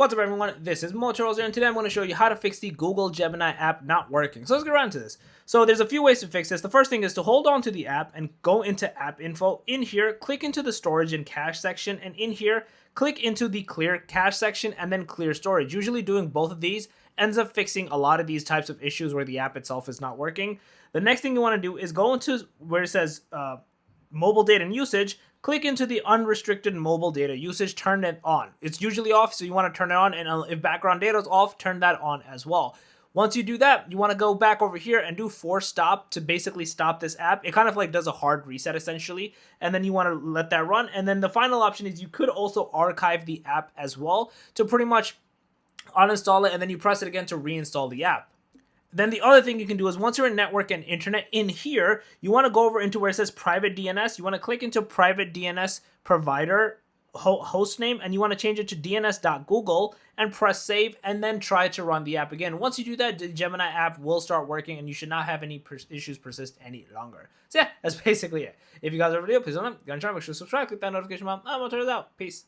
What's up everyone, this is Motorola and today I'm going to show you how to fix the Google Gemini app not working. So let's get around to this. So there's a few ways to fix this. The first thing is to hold on to the app and go into app info. In here, click into the storage and cache section, and in here, click into the clear cache section and then clear storage. Usually doing both of these ends up fixing a lot of these types of issues where the app itself is not working. The next thing you want to do is go into where it says mobile data and usage. Click into the unrestricted mobile data usage, turn it on. It's usually off, so you want to turn it on, and if background data is off, turn that on as well. Once you do that, you want to go back over here and do force stop to basically stop this app. It kind of like does a hard reset essentially, and then you want to let that run. And then the final option is you could also archive the app as well to pretty much uninstall it, and then you press it again to reinstall the app. Then the other thing you can do is once you're in network and internet, in here, you want to go over into where it says private DNS. You want to click into private DNS provider host name, and you want to change it to dns.google and press save, and then try to run the app again. Once you do that, the Gemini app will start working and you should not have any issues persist any longer. So yeah, that's basically it. If you guys are video, please don't forget to make sure to subscribe, click that notification bell. I'm going to turn it out. Peace.